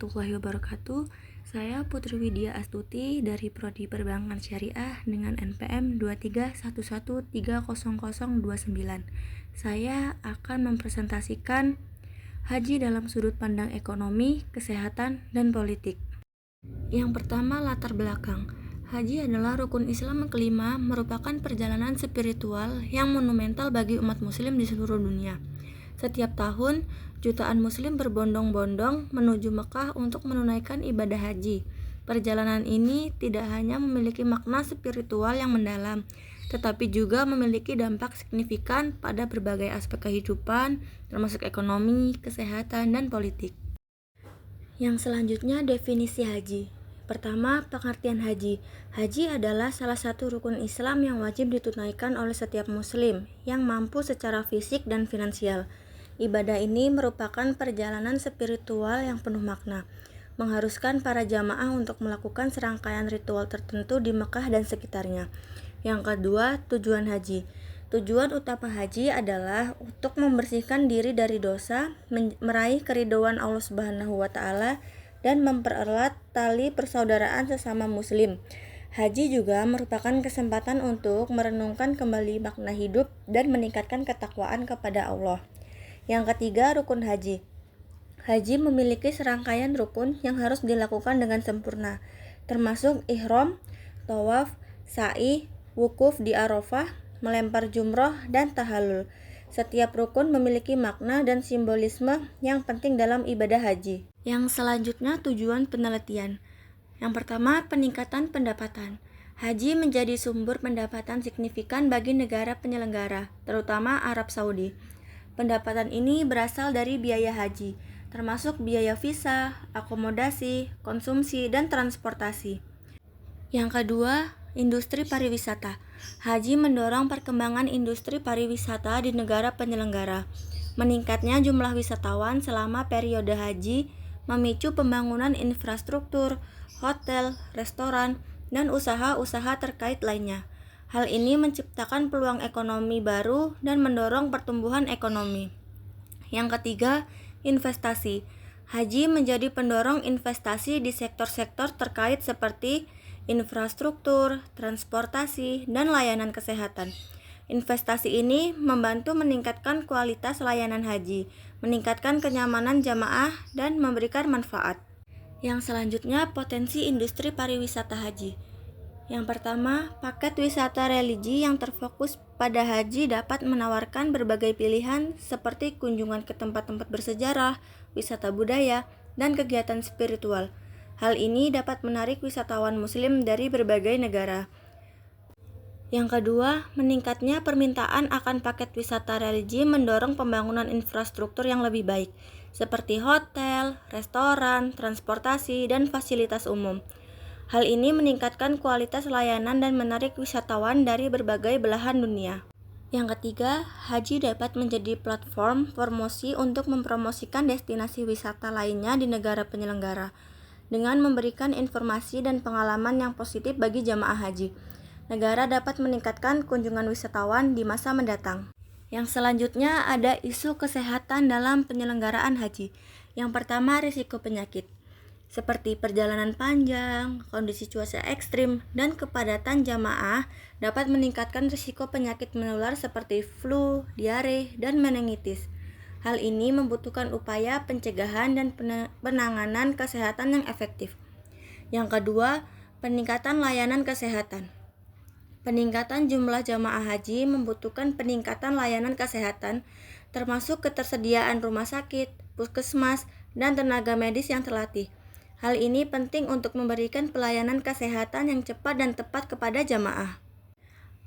warahmatullahi wabarakatuh. Saya Putri Widya Astuti dari Prodi Perbankan Syariah dengan NPM 231130029. Saya akan mempresentasikan haji dalam sudut pandang ekonomi, kesehatan, dan politik. Yang pertama, latar belakang. Haji adalah rukun Islam kelima, merupakan perjalanan spiritual yang monumental bagi umat muslim di seluruh dunia. Setiap tahun, jutaan muslim berbondong-bondong menuju Mekah untuk menunaikan ibadah haji. Perjalanan ini tidak hanya memiliki makna spiritual yang mendalam, tetapi juga memiliki dampak signifikan pada berbagai aspek kehidupan, termasuk ekonomi, kesehatan, dan politik. Yang selanjutnya, definisi haji. Pertama, pengertian haji. Haji adalah salah satu rukun Islam yang wajib ditunaikan oleh setiap muslim yang mampu secara fisik dan finansial. Ibadah ini merupakan perjalanan spiritual yang penuh makna, mengharuskan para jamaah untuk melakukan serangkaian ritual tertentu di Mekah dan sekitarnya. Yang kedua, tujuan haji. Tujuan utama haji adalah untuk membersihkan diri dari dosa, meraih keridhaan Allah Subhanahu wa Ta'ala, dan mempererat tali persaudaraan sesama muslim. Haji juga merupakan kesempatan untuk merenungkan kembali makna hidup dan meningkatkan ketakwaan kepada Allah. Yang ketiga, rukun haji. Haji memiliki serangkaian rukun yang harus dilakukan dengan sempurna, termasuk ihram, tawaf, sa'i, wukuf di Arafah, melempar jumroh, dan tahallul. Setiap rukun memiliki makna dan simbolisme yang penting dalam ibadah haji. Yang selanjutnya, tujuan penelitian. Yang pertama, peningkatan pendapatan. Haji menjadi sumber pendapatan signifikan bagi negara penyelenggara, terutama Arab Saudi. Pendapatan ini berasal dari biaya haji, termasuk biaya visa, akomodasi, konsumsi, dan transportasi. Yang kedua, industri pariwisata. Haji mendorong perkembangan industri pariwisata di negara penyelenggara. Meningkatnya jumlah wisatawan selama periode haji memicu pembangunan infrastruktur, hotel, restoran, dan usaha-usaha terkait lainnya. Hal ini menciptakan peluang ekonomi baru dan mendorong pertumbuhan ekonomi. Yang ketiga, investasi. Haji menjadi pendorong investasi di sektor-sektor terkait seperti infrastruktur, transportasi, dan layanan kesehatan. Investasi ini membantu meningkatkan kualitas layanan haji, meningkatkan kenyamanan jamaah, dan memberikan manfaat. Yang selanjutnya, potensi industri pariwisata haji. Yang pertama, paket wisata religi yang terfokus pada haji dapat menawarkan berbagai pilihan seperti kunjungan ke tempat-tempat bersejarah, wisata budaya, dan kegiatan spiritual. Hal ini dapat menarik wisatawan muslim dari berbagai negara. Yang kedua, meningkatnya permintaan akan paket wisata religi mendorong pembangunan infrastruktur yang lebih baik, seperti hotel, restoran, transportasi, dan fasilitas umum. Hal ini meningkatkan kualitas layanan dan menarik wisatawan dari berbagai belahan dunia. Yang ketiga, haji dapat menjadi platform promosi untuk mempromosikan destinasi wisata lainnya di negara penyelenggara, dengan memberikan informasi dan pengalaman yang positif bagi jamaah haji. Negara dapat meningkatkan kunjungan wisatawan di masa mendatang. Yang selanjutnya ada isu kesehatan dalam penyelenggaraan haji. Yang pertama, risiko penyakit, seperti perjalanan panjang, kondisi cuaca ekstrim, dan kepadatan jamaah dapat meningkatkan risiko penyakit menular seperti flu, diare, dan meningitis. Hal ini membutuhkan upaya pencegahan dan penanganan kesehatan yang efektif. Yang kedua, peningkatan layanan kesehatan. Peningkatan jumlah jamaah haji membutuhkan peningkatan layanan kesehatan, termasuk ketersediaan rumah sakit, puskesmas, dan tenaga medis yang terlatih. Hal ini penting untuk memberikan pelayanan kesehatan yang cepat dan tepat kepada jamaah.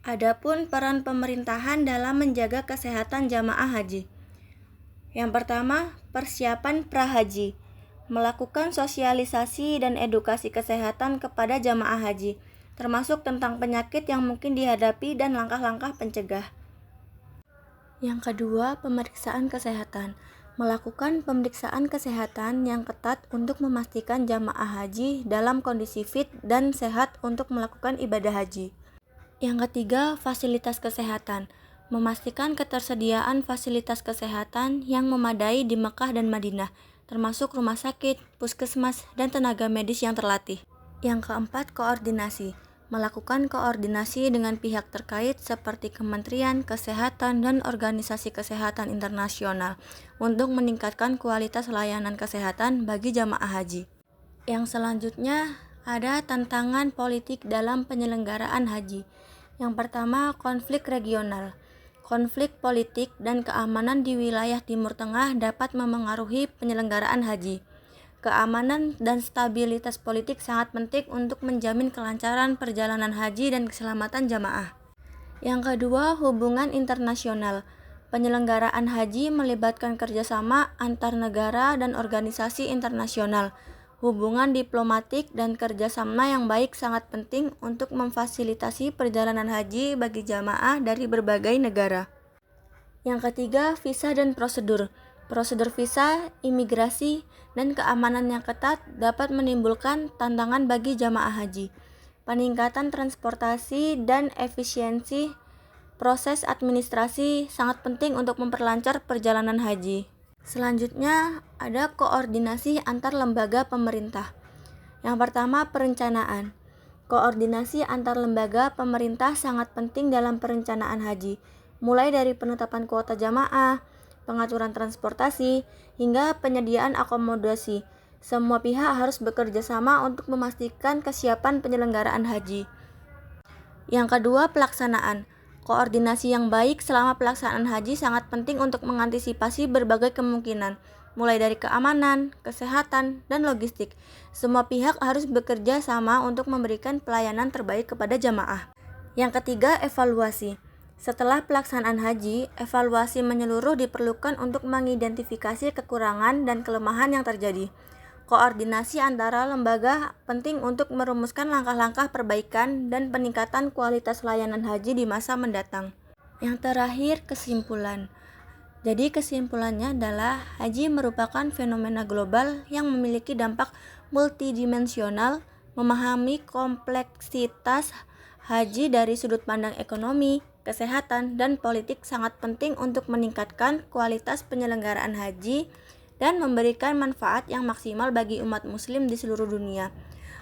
Adapun peran pemerintahan dalam menjaga kesehatan jamaah haji. Yang pertama, persiapan prahaji. Melakukan sosialisasi dan edukasi kesehatan kepada jamaah haji, termasuk tentang penyakit yang mungkin dihadapi dan langkah-langkah pencegah. Yang kedua, pemeriksaan kesehatan. Melakukan pemeriksaan kesehatan yang ketat untuk memastikan jamaah haji dalam kondisi fit dan sehat untuk melakukan ibadah haji. Yang ketiga, fasilitas kesehatan. Memastikan ketersediaan fasilitas kesehatan yang memadai di Mekah dan Madinah, termasuk rumah sakit, puskesmas, dan tenaga medis yang terlatih. Yang keempat, koordinasi. Melakukan koordinasi dengan pihak terkait seperti Kementerian Kesehatan dan Organisasi Kesehatan Internasional untuk meningkatkan kualitas layanan kesehatan bagi jamaah haji. Yang selanjutnya ada tantangan politik dalam penyelenggaraan haji. Yang pertama, konflik regional. Konflik politik dan keamanan di wilayah Timur Tengah dapat memengaruhi penyelenggaraan haji. Keamanan dan stabilitas politik sangat penting untuk menjamin kelancaran perjalanan haji dan keselamatan jamaah. Yang kedua, hubungan internasional. Penyelenggaraan haji melibatkan kerjasama antar negara dan organisasi internasional. Hubungan diplomatik dan kerjasama yang baik sangat penting untuk memfasilitasi perjalanan haji bagi jamaah dari berbagai negara. Yang ketiga, visa dan prosedur. Prosedur visa, imigrasi, dan keamanan yang ketat dapat menimbulkan tantangan bagi jamaah haji. Peningkatan transportasi dan efisiensi proses administrasi sangat penting untuk memperlancar perjalanan haji. Selanjutnya, ada koordinasi antar lembaga pemerintah. Yang pertama, perencanaan. Koordinasi antar lembaga pemerintah sangat penting dalam perencanaan haji, mulai dari penetapan kuota jamaah, pengaturan transportasi, hingga penyediaan akomodasi. Semua pihak harus bekerja sama untuk memastikan kesiapan penyelenggaraan haji. Yang kedua, pelaksanaan. Koordinasi yang baik selama pelaksanaan haji sangat penting untuk mengantisipasi berbagai kemungkinan, mulai dari keamanan, kesehatan, dan logistik. Semua pihak harus bekerja sama untuk memberikan pelayanan terbaik kepada jamaah. Yang ketiga, evaluasi. Setelah pelaksanaan haji, evaluasi menyeluruh diperlukan untuk mengidentifikasi kekurangan dan kelemahan yang terjadi. Koordinasi antara lembaga penting untuk merumuskan langkah-langkah perbaikan dan peningkatan kualitas layanan haji di masa mendatang. Yang terakhir, kesimpulan. Jadi kesimpulannya adalah haji merupakan fenomena global yang memiliki dampak multidimensional. Memahami kompleksitas haji dari sudut pandang ekonomi, kesehatan, dan politik sangat penting untuk meningkatkan kualitas penyelenggaraan haji dan memberikan manfaat yang maksimal bagi umat muslim di seluruh dunia.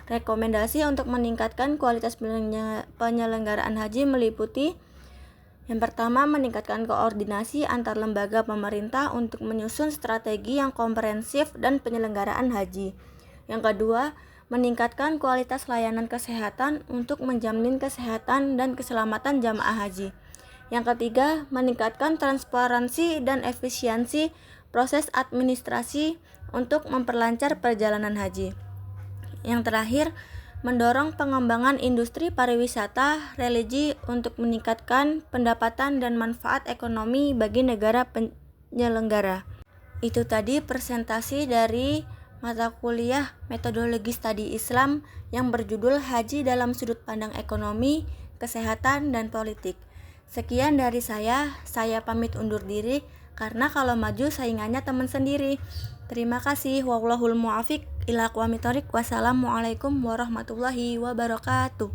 Rekomendasi untuk meningkatkan kualitas penyelenggaraan haji meliputi: yang pertama, meningkatkan koordinasi antar lembaga pemerintah untuk menyusun strategi yang komprehensif dan penyelenggaraan haji. Yang kedua, meningkatkan kualitas layanan kesehatan untuk menjamin kesehatan dan keselamatan jamaah haji. Yang ketiga, meningkatkan transparansi dan efisiensi proses administrasi untuk memperlancar perjalanan haji. Yang terakhir, mendorong pengembangan industri pariwisata religi untuk meningkatkan pendapatan dan manfaat ekonomi bagi negara penyelenggara. Itu tadi presentasi dari mata kuliah Metodologi Studi Islam yang berjudul Haji dalam Sudut Pandang Ekonomi, Kesehatan, dan Politik. Sekian dari saya pamit undur diri karena kalau maju saingannya teman sendiri. Terima kasih. Wallahul muwaffiq ila aqwamit thoriq. Wassalamualaikum warahmatullahi wabarakatuh.